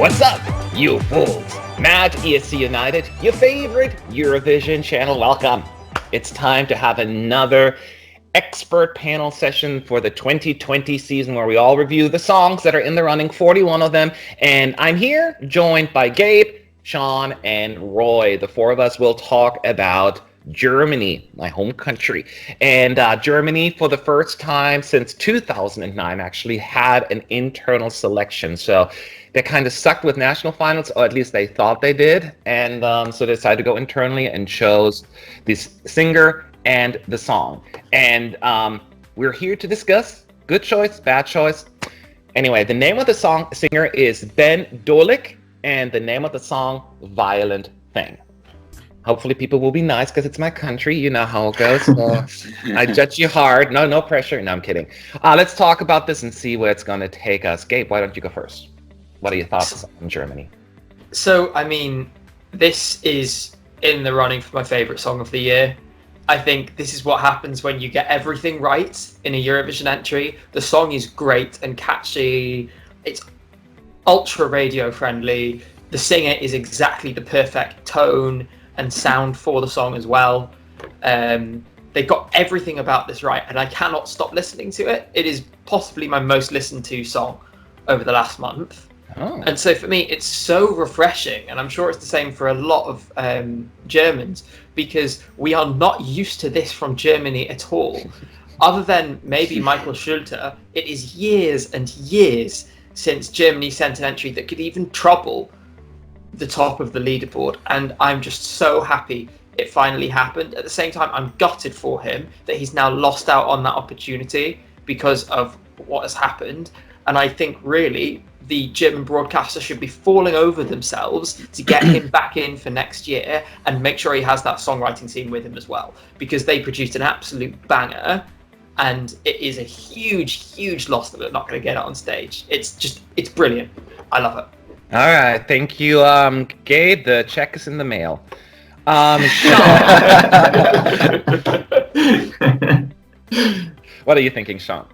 What's up, you fools? Matt, ESC United, your favorite Eurovision channel. Welcome. It's time to have another expert panel session for the 2020 season where we all review the songs that are in the running, 41 of them. And I'm here joined by Gabe, Sean, and Roy. The four of us will talk about Germany, my home country. And Germany, for the first time since 2009, actually had an internal selection. So they kind of sucked with national finals, or at least they thought they did. And so they decided to go internally and chose this singer and the song. And we're here to discuss good choice, bad choice. Anyway, the name of the singer is Ben Dolic, and the name of the song, Violent Thing. Hopefully people will be nice because it's my country. You know how it goes. So I judge you hard. No pressure. No, I'm kidding. Let's talk about this and see where it's going to take us. Gabe, why don't you go first? What are your thoughts on Germany? So, I mean, this is in the running for my favourite song of the year. I think this is what happens when you get everything right in a Eurovision entry. The song is great and catchy. It's ultra radio friendly. The singer is exactly the perfect tone and sound for the song as well. They got everything about this right, and I cannot stop listening to it. It is possibly my most listened to song over the last month. Oh. And so for me, it's so refreshing, and I'm sure it's the same for a lot of Germans, because we are not used to this from Germany at all. Other than maybe Michael Schulte, it is years and years since Germany sent an entry that could even trouble the top of the leaderboard, and I'm just so happy it finally happened. At the same time, I'm gutted for him that he's now lost out on that opportunity because of what has happened. And I think really the German broadcaster should be falling over themselves to get him back in for next year and make sure he has that songwriting team with him as well, because they produced an absolute banger, and it is a huge loss that they're not going to get it on stage. It's brilliant. I love it. All right, thank you, Gabe. The check is in the mail. Sean, what are you thinking, Sean?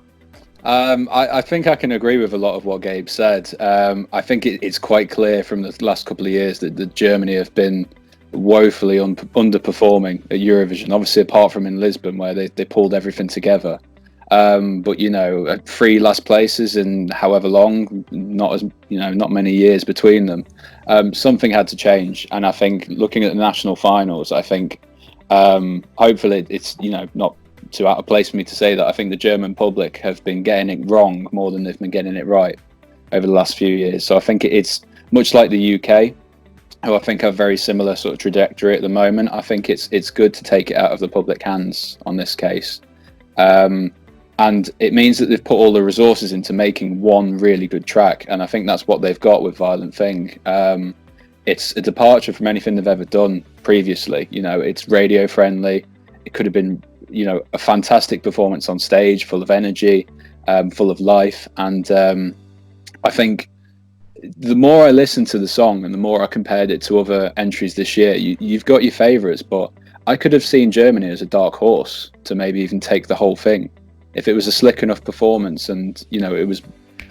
I think I can agree with a lot of what Gabe said. I think it's quite clear from the last couple of years that Germany have been woefully underperforming at Eurovision. Obviously, apart from in Lisbon, where they pulled everything together. But you know, 3 last places in however long, not many years between them. Something had to change, and I think looking at the national finals, I think hopefully it's not too out of place for me to say that I think the German public have been getting it wrong more than they've been getting it right over the last few years. So I think it's much like the UK, who I think have very similar sort of trajectory at the moment. I think it's good to take it out of the public hands on this case. And it means that they've put all the resources into making one really good track. And I think that's what they've got with Violent Thing. It's a departure from anything they've ever done previously. It's radio friendly. It could have been, a fantastic performance on stage, full of energy, full of life. And I think the more I listened to the song and the more I compared it to other entries this year, you've got your favourites, but I could have seen Germany as a dark horse to maybe even take the whole thing. If it was a slick enough performance and, it was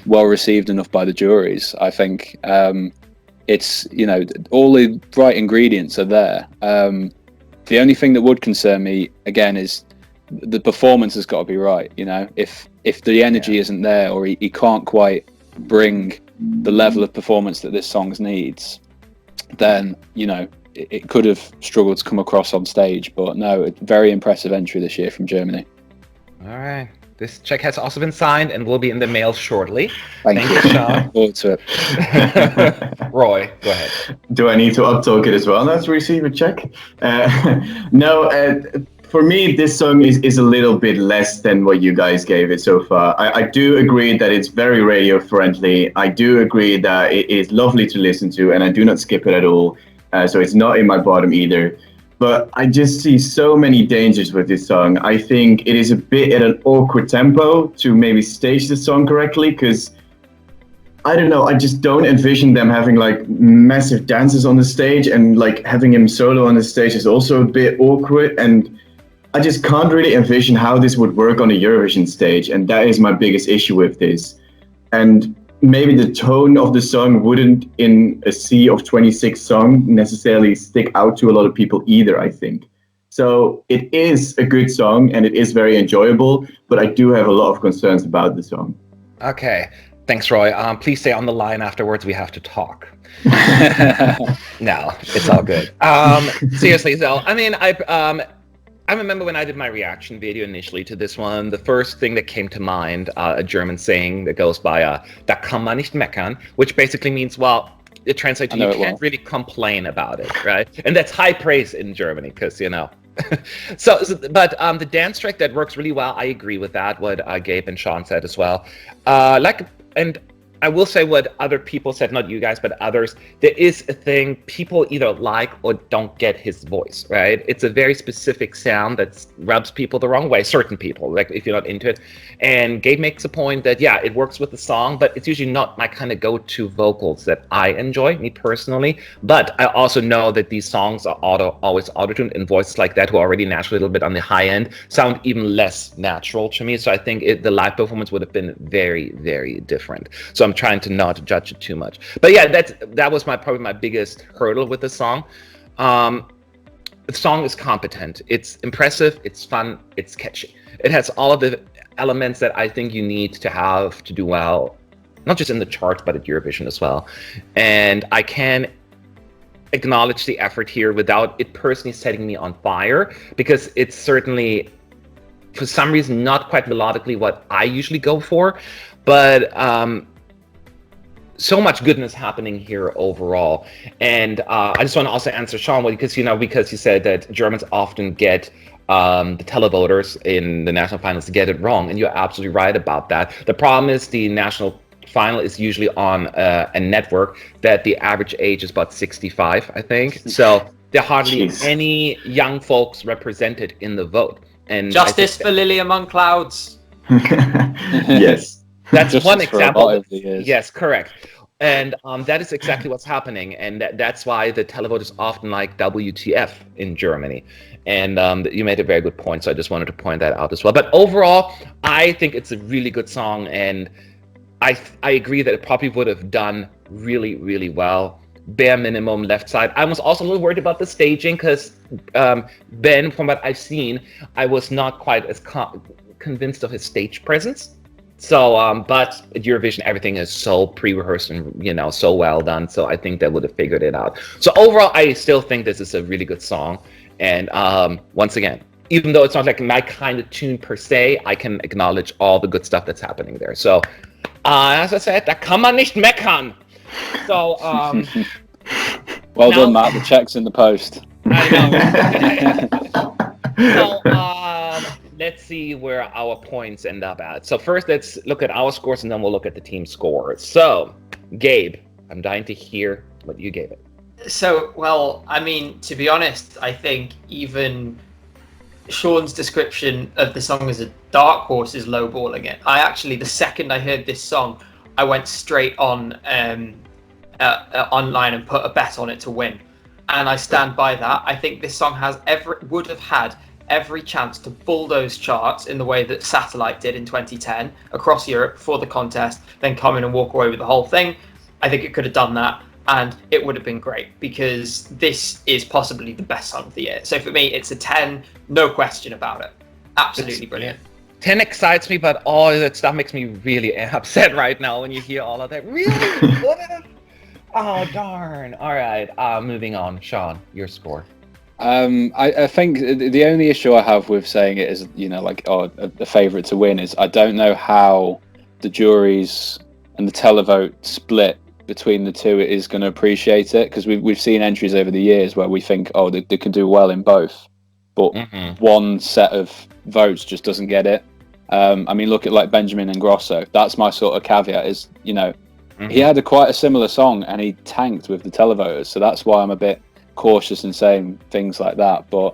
well received enough by the juries, I think it's, all the right ingredients are there. The only thing that would concern me, again, is the performance has got to be right. If the energy isn't there, or he can't quite bring the level of performance that this song needs, then, it could have struggled to come across on stage. But no, very impressive entry this year from Germany. All right. This check has also been signed and will be in the mail shortly. Thank you, Sean. Forward to it. Roy, go ahead. Do I need to uptalk it as well now to receive a check? No, for me, this song is a little bit less than what you guys gave it so far. I do agree that it's very radio friendly. I do agree that it is lovely to listen to, and I do not skip it at all. So it's not in my bottom either. But I just see so many dangers with this song. I think it is a bit at an awkward tempo to maybe stage the song correctly, because I don't know, I just don't envision them having like massive dances on the stage, and like having him solo on the stage is also a bit awkward. And I just can't really envision how this would work on a Eurovision stage. And that is my biggest issue with this. And maybe the tone of the song wouldn't, in a sea of 26 songs, necessarily stick out to a lot of people either, I think. So it is a good song and it is very enjoyable, but I do have a lot of concerns about the song. Okay. Thanks, Roy. Please stay on the line afterwards. We have to talk. No, it's all good. Seriously, though, I mean, I remember when I did my reaction video initially to this one, the first thing that came to mind, a German saying that goes by, da kann man nicht meckern, which basically means, well, it translates to you can't really complain about it, right? And that's high praise in Germany, because, you know. But the dance track, that works really well. I agree with that, what Gabe and Sean said as well. And I will say what other people said, not you guys, but others. There is a thing people either like or don't get his voice, right? It's a very specific sound that rubs people the wrong way, certain people, like if you're not into it. And Gabe makes a point that, yeah, it works with the song, but it's usually not my kind of go-to vocals that I enjoy, me personally. But I also know that these songs are always auto-tuned, and voices like that, who are already naturally a little bit on the high end, sound even less natural to me. So I think the live performance would have been very, very different. So I'm trying to not judge it too much. But yeah, that was probably my biggest hurdle with the song. The song is competent. It's impressive. It's fun. It's catchy. It has all of the elements that I think you need to have to do well, not just in the charts, but at Eurovision as well. And I can acknowledge the effort here without it personally setting me on fire, because it's certainly, for some reason, not quite melodically what I usually go for. But so much goodness happening here overall. And I just want to also answer Sean, because you said that Germans often get the televoters in the national finals to get it wrong, and you're absolutely right about that. The problem is the national final is usually on a network that the average age is about 65, I think. So there are hardly any young folks represented in the vote. And justice for Lily Among Clouds. Yes. That's Justice one example. Yes, correct. And that is exactly what's happening. And that's why the televote is often like WTF in Germany. And you made a very good point. So I just wanted to point that out as well. But overall, I think it's a really good song. And I agree that it probably would have done really, really well. Bare minimum left side. I was also a little worried about the staging, because Ben, from what I've seen, I was not quite as convinced of his stage presence. So, but at Eurovision, everything is so pre-rehearsed and, so well done. So I think they would have figured it out. So overall, I still think this is a really good song. And once again, even though it's not like my kind of tune per se, I can acknowledge all the good stuff that's happening there. So, as I said, da kann man nicht meckern. So, well done, Matt. The check's in the post. I know. So, let's see where our points end up at. So first, let's look at our scores, and then we'll look at the team scores. So, Gabe, I'm dying to hear what you gave it. So, well, I mean, to be honest, I think even Sean's description of the song as a dark horse is lowballing it. I actually, the second I heard this song, I went straight on online and put a bet on it to win. And I stand by that. I think this song would have had every chance to bulldoze charts in the way that Satellite did in 2010 across Europe for the contest, then come in and walk away with the whole thing. I think it could have done that, and it would have been great, because this is possibly the best song of the year. So for me, it's a 10, no question about it. Absolutely brilliant. 10 excites me, but all that stuff makes me really upset right now when you hear all of that. Really? Oh, darn. All right, moving on. Sean, your score. I think the only issue I have with saying it is, a favourite to win is I don't know how the juries and the televote split between the two is going to appreciate it, because we've seen entries over the years where we think, they can do well in both, but one set of votes just doesn't get it. I mean, look at like Benjamin Ingrosso. That's my sort of caveat is, he had quite a similar song and he tanked with the televoters, so that's why I'm a bit cautious in saying things like that. But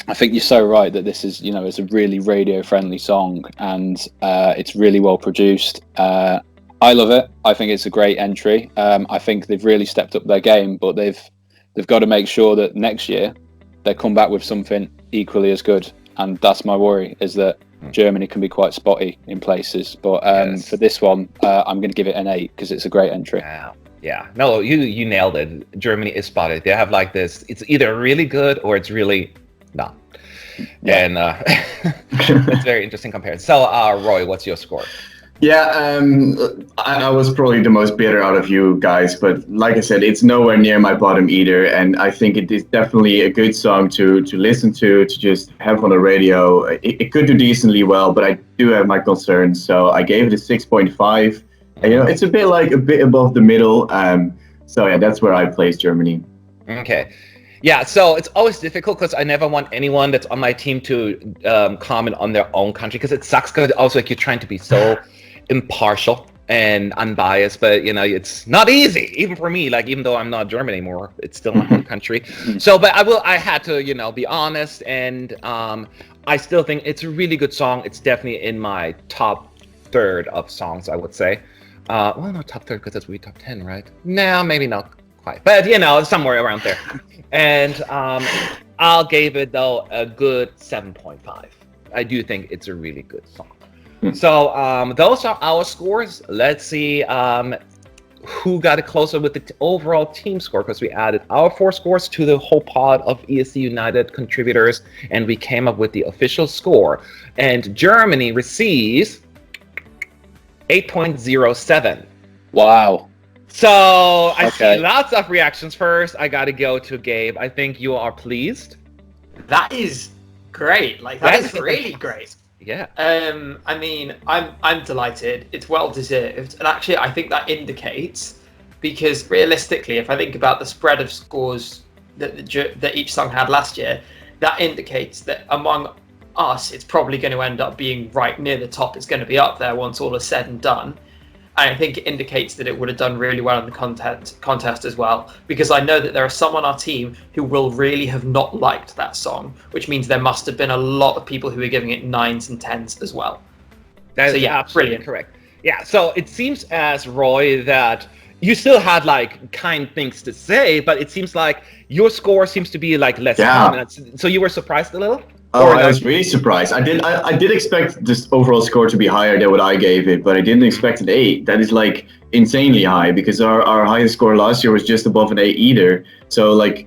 I think you're so right that this is, it's a really radio friendly song, and it's really well produced. I love it. I think it's a great entry. I think they've really stepped up their game, but they've got to make sure that next year they come back with something equally as good. and that's my worry, is that Germany can be quite spotty in places. But for this one, I'm going to give it an 8 because it's a great entry. Yeah. No, you nailed it. Germany is spotted. They have like this. It's either really good or it's really not. Yeah. And it's very interesting comparison. So, Roy, what's your score? Yeah, I was probably the most bitter out of you guys, but like I said, it's nowhere near my bottom either, and I think it is definitely a good song to listen to just have on the radio. It could do decently well, but I do have my concerns, so I gave it a 6.5. And, it's a bit above the middle. So yeah, that's where I place Germany. Okay. Yeah, so it's always difficult because I never want anyone that's on my team to comment on their own country, because it sucks because also like you're trying to be so impartial and unbiased, but it's not easy even for me. Like, even though I'm not German anymore, it's still my home country. So, but I had to be honest, and I still think it's a really good song. It's definitely in my top third of songs, I would say. Well, not top third because that's really top 10, right? No, maybe not quite, but somewhere around there. And I'll give it though a good 7.5. I do think it's a really good song. So those are our scores. Let's see who got it closer with the overall team score, because we added our 4 scores to the whole pod of ESC United contributors, and we came up with the official score. And Germany receives 8.07. Wow. So I see lots of reactions. First, I got to go to Gabe. I think you are pleased. That is great. Like, that is really great. Yeah. I mean, I'm delighted. It's well deserved, and actually, I think that indicates, because realistically, if I think about the spread of scores that each song had last year, that indicates that among us, it's probably going to end up being right near the top. It's going to be up there once all is said and done. And I think it indicates that it would have done really well in the contest as well, because I know that there are some on our team who will really have not liked that song, which means there must have been a lot of people who are giving it 9s and 10s as well. That is absolutely brilliant. Correct. Yeah, so it seems, as Roy, that you still had like kind things to say, but it seems like your score seems to be like less common. So you were surprised a little? Oh, I was really surprised. I did expect this overall score to be higher than what I gave it, but I didn't expect an 8. That is like insanely high, because our highest score last year was just above an 8 either. So like,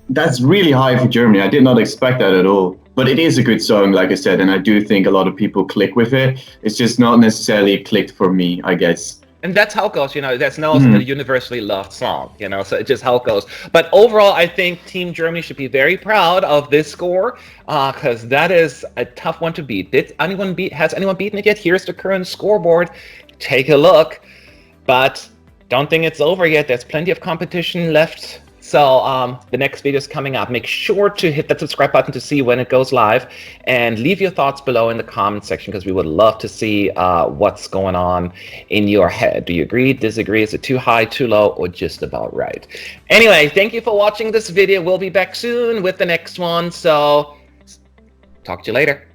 that's really high for Germany. I did not expect that at all. But it is a good song, like I said, and I do think a lot of people click with it. It's just not necessarily clicked for me, I guess. And that's how it goes, That's no universally loved song, So it's just how it goes. But overall, I think Team Germany should be very proud of this score, because that is a tough one to beat. Has anyone beaten it yet? Here's the current scoreboard. Take a look. But don't think it's over yet. There's plenty of competition left. So the next video is coming up. Make sure to hit that subscribe button to see when it goes live, and leave your thoughts below in the comment section, because we would love to see what's going on in your head. Do you agree, disagree? Is it too high, too low, or just about right? Anyway, thank you for watching this video. We'll be back soon with the next one. So talk to you later.